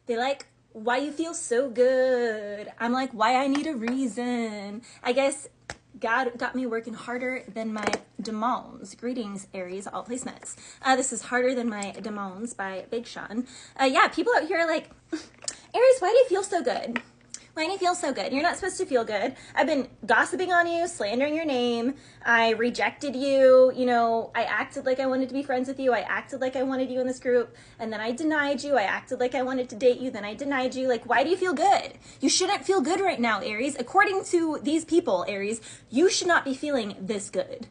They like why you feel so good. I'm like, why I need a reason. I guess God got me working harder than my demons. Greetings, Aries, all placements. This is Harder Than My Demons by Big Sean. Yeah, people out here are like, Aries, why do you feel so good? Why do you feel so good? You're not supposed to feel good. I've been gossiping on you, slandering your name. I rejected you. You know, I acted like I wanted to be friends with you. I acted like I wanted you in this group. And then I denied you. I acted like I wanted to date you. Then I denied you. Like, why do you feel good? You shouldn't feel good right now, Aries. According to these people, Aries, you should not be feeling this good.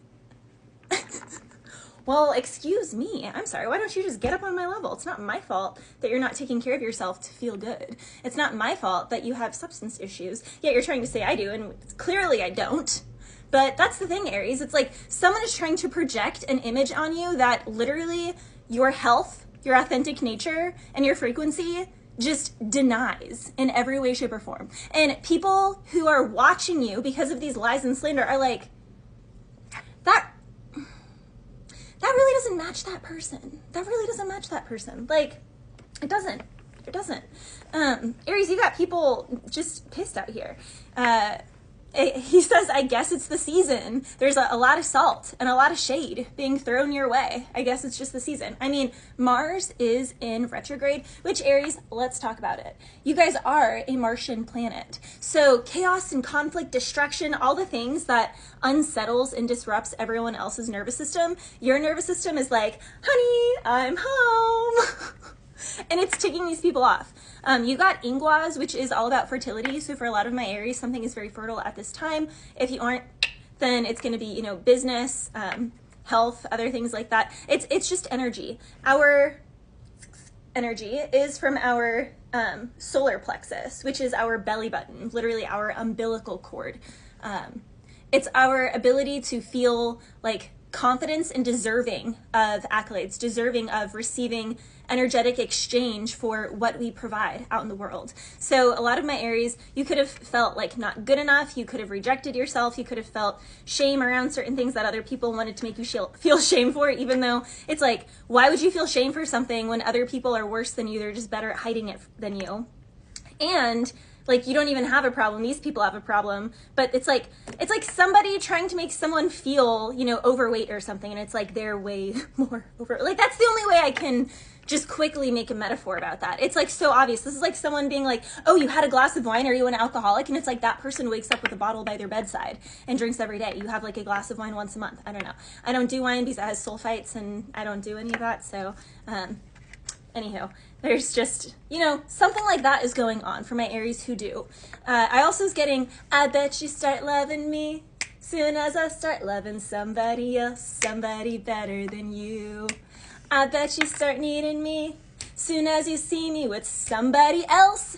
Well, excuse me. I'm sorry. Why don't you just get up on my level? It's not my fault that you're not taking care of yourself to feel good. It's not my fault that you have substance issues. Yet you're trying to say I do, and clearly I don't. But that's the thing, Aries. It's like someone is trying to project an image on you that literally your health, your authentic nature, and your frequency just denies in every way, shape, or form. And people who are watching you because of these lies and slander are like, that really doesn't match that person. That really doesn't match that person. Like, it doesn't. It doesn't. Aries, you got people just pissed out here. He says, I guess it's the season. There's a lot of salt and a lot of shade being thrown your way. I guess it's just the season. I mean, Mars is in retrograde, which, Aries, let's talk about it. You guys are a Martian planet. So chaos and conflict, destruction, all the things that unsettles and disrupts everyone else's nervous system. Your nervous system is like, honey, I'm home. And it's ticking these people off. You got Ingwas, which is all about fertility. So for a lot of my Aries, something is very fertile at this time. If you aren't, then it's going to be, you know, business, health, other things like that. It's just energy. Our energy is from our solar plexus, which is our belly button, literally our umbilical cord. It's our ability to feel like confidence and deserving of accolades, deserving of receiving energetic exchange for what we provide out in the world. So a lot of my Aries, you could have felt like not good enough. You could have rejected yourself. You could have felt shame around certain things that other people wanted to make you feel shame for, even though it's like, why would you feel shame for something when other people are worse than you? They're just better at hiding it than you. And like, you don't even have a problem. These people have a problem. But it's like somebody trying to make someone feel, you know, overweight or something. And it's like they're way more over. Like, that's the only way I can just quickly make a metaphor about that. It's like so obvious. This is like someone being like, oh, you had a glass of wine. Are you an alcoholic? And it's like that person wakes up with a bottle by their bedside and drinks every day. You have like a glass of wine once a month. I don't know. I don't do wine because it has sulfites and I don't do any of that. So, anyhow, there's just, you know, something like that is going on for my Aries who do. I also was getting, I bet you start loving me soon as I start loving somebody else, somebody better than you. I bet you start needing me soon as you see me with somebody else,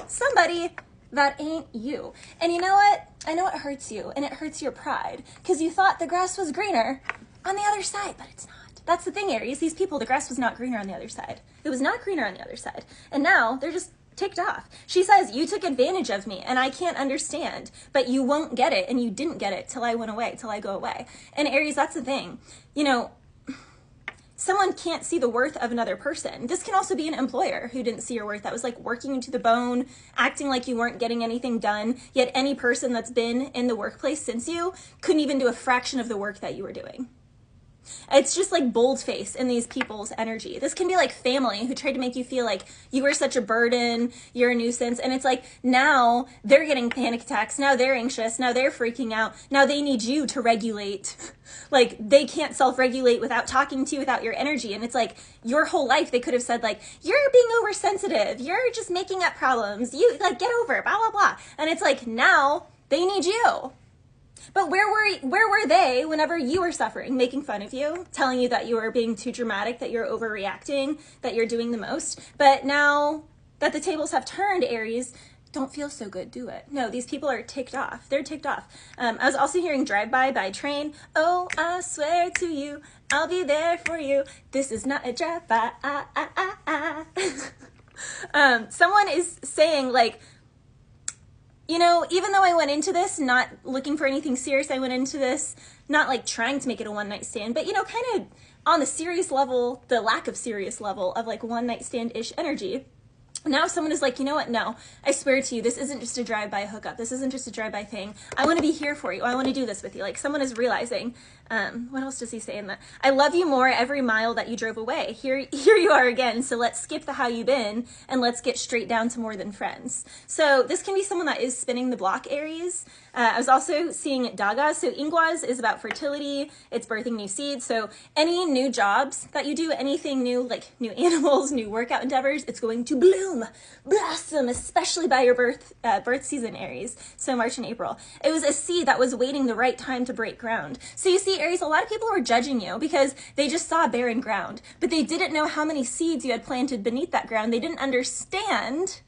somebody that ain't you. And you know what? I know it hurts you and it hurts your pride because you thought the grass was greener on the other side, but it's not. That's the thing, Aries. These people, the grass was not greener on the other side. It was not greener on the other side. And now they're just ticked off. She says, you took advantage of me and I can't understand, but you won't get it and you didn't get it till I went away, till I go away. And Aries, that's the thing. You know, someone can't see the worth of another person. This can also be an employer who didn't see your worth, that was like working you to the bone, acting like you weren't getting anything done, yet any person that's been in the workplace since you couldn't even do a fraction of the work that you were doing. It's just like boldface in these people's energy. This can be like family who tried to make you feel like you were such a burden, you're a nuisance. And it's like now they're getting panic attacks. Now they're anxious. Now they're freaking out. Now they need you to regulate. Like they can't self-regulate without talking to you, without your energy. And it's like your whole life they could have said like, you're being oversensitive. You're just making up problems. You like get over it, blah, blah, blah. And it's like now they need you. But where were they whenever you were suffering, making fun of you, telling you that you were being too dramatic, that you're overreacting, that you're doing the most? But now that the tables have turned, Aries, don't feel so good, do it. No, these people are ticked off. They're ticked off. I was also hearing drive-by by train. Oh, I swear to you, I'll be there for you. This is not a drive-by. Someone is saying like, you know, even though I went into this not looking for anything serious, I went into this not like trying to make it a one-night stand, but, you know, kind of on the serious level, the lack of serious level of like one-night stand-ish energy. Now someone is like, you know what? No, I swear to you, this isn't just a drive-by hookup. This isn't just a drive-by thing. I want to be here for you. I want to do this with you. Like someone is realizing, what else does he say in that? I love you more every mile that you drove away. Here you are again. So let's skip the how you been and let's get straight down to more than friends. So this can be someone that is spinning the block, Aries. I was also seeing dagas. So ingwas is about fertility. It's birthing new seeds. So any new jobs that you do, anything new, like new animals, new workout endeavors, it's going to bloom, blossom, especially by your birth season, Aries. So March and April. It was a seed that was waiting the right time to break ground. So you see, Aries, a lot of people were judging you because they just saw barren ground, but they didn't know how many seeds you had planted beneath that ground. They didn't understand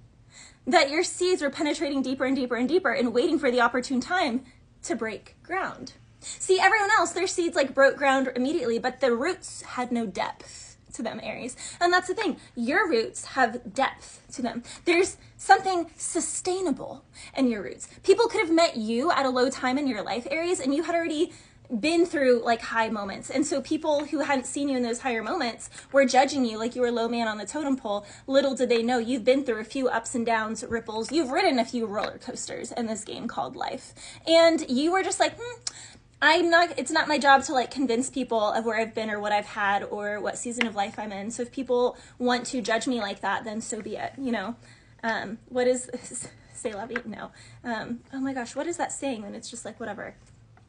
that your seeds were penetrating deeper and deeper and deeper and waiting for the opportune time to break ground. See, everyone else, their seeds like broke ground immediately, but the roots had no depth to them, Aries. And that's the thing, your roots have depth to them. There's something sustainable in your roots. People could have met you at a low time in your life, Aries, and you had already been through like high moments. And so people who hadn't seen you in those higher moments were judging you like you were low man on the totem pole. Little did they know you've been through a few ups and downs, ripples. You've ridden a few roller coasters in this game called life. And you were just like, it's not my job to like convince people of where I've been or what I've had or what season of life I'm in. So if people want to judge me like that, then so be it. You know, what is, say la vie? No. Oh my gosh, what is that saying? And it's just like, whatever.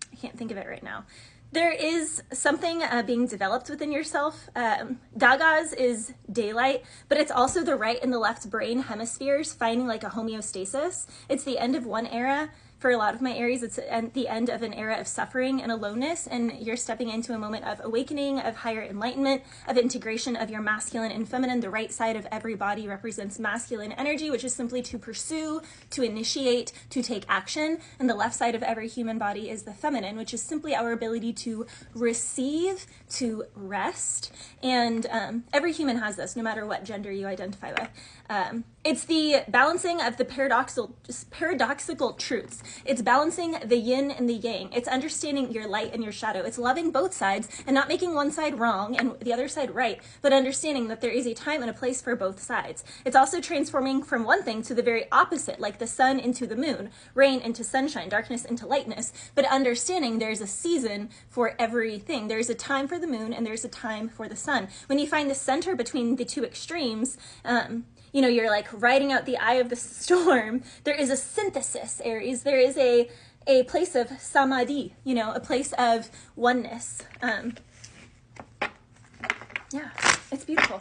I can't think of it right now. There is something being developed within yourself. Dagas is daylight, but it's also the right and the left brain hemispheres finding like a homeostasis. It's the end of one era. For a lot of my Aries, it's the end of an era of suffering and aloneness, and you're stepping into a moment of awakening, of higher enlightenment, of integration of your masculine and feminine. The right side of every body represents masculine energy, which is simply to pursue, to initiate, to take action, and the left side of every human body is the feminine, which is simply our ability to receive, to rest, and every human has this, no matter what gender you identify with. It's the balancing of the paradoxical truths. It's balancing the yin and the yang. It's understanding your light and your shadow. It's loving both sides and not making one side wrong and the other side right, but understanding that there is a time and a place for both sides. It's also transforming from one thing to the very opposite, like the sun into the moon, rain into sunshine, darkness into lightness, but understanding there's a season for everything. There's a time for the moon and there's a time for the sun. When you find the center between the two extremes, you know, you're like riding out the eye of the storm. There is a synthesis, Aries. There is a place of samadhi, you know, a place of oneness. Yeah, it's beautiful.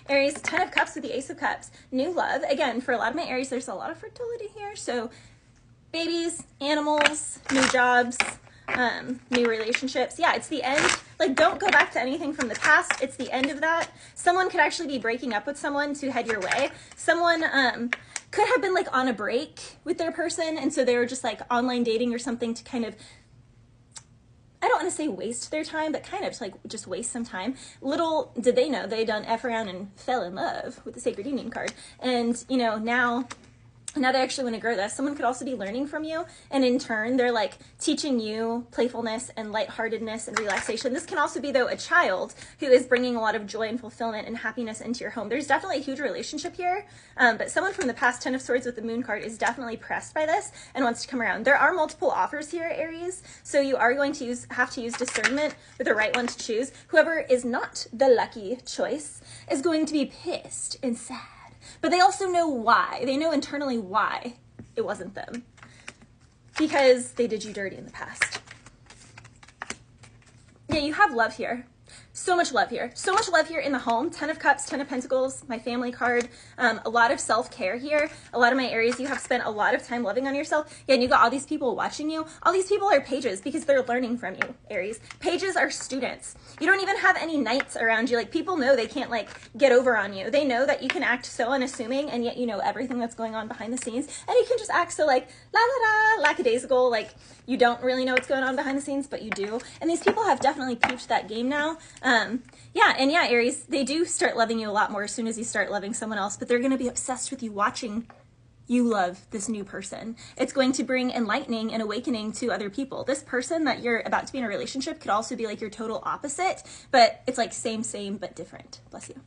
Aries, 10 of Cups with the Ace of Cups. New love. Again, for a lot of my Aries, there's a lot of fertility here. So babies, animals, new jobs, new relationships. Yeah, it's the end. Like, don't go back to anything from the past. It's the end of that. Someone could actually be breaking up with someone to head your way. Someone could have been like on a break with their person, and so they were just like online dating or something to kind of, I don't want to say waste their time, but kind of like just waste some time. Little did they know they done F around and fell in love with the Sacred Union card. And, you know, now they actually want to grow this. Someone could also be learning from you, and in turn, they're like teaching you playfulness and lightheartedness and relaxation. This can also be, though, a child who is bringing a lot of joy and fulfillment and happiness into your home. There's definitely a huge relationship here, but someone from the past, 10 of Swords with the Moon card, is definitely pressed by this and wants to come around. There are multiple offers here, Aries, so you are going to have to use discernment with the right one to choose. Whoever is not the lucky choice is going to be pissed and sad. But they also know why. They know internally why it wasn't them. Because they did you dirty in the past. Yeah, you have love here. So much love here. So much love here in the home. 10 of Cups, 10 of Pentacles, my family card. A lot of self-care here. A lot of my Aries, you have spent a lot of time loving on yourself. Yeah, and you got all these people watching you. All these people are pages because they're learning from you, Aries. Pages are students. You don't even have any knights around you. Like, people know they can't, like, get over on you. They know that you can act so unassuming, and yet you know everything that's going on behind the scenes. And you can just act so, like, la-la-la, lackadaisical, like, you don't really know what's going on behind the scenes, but you do. And these people have definitely peeped that game now. Yeah, Aries, they do start loving you a lot more as soon as you start loving someone else, but they're going to be obsessed with you watching you love this new person. It's going to bring enlightening and awakening to other people. This person that you're about to be in a relationship could also be like your total opposite, but it's like same, but different. Bless you.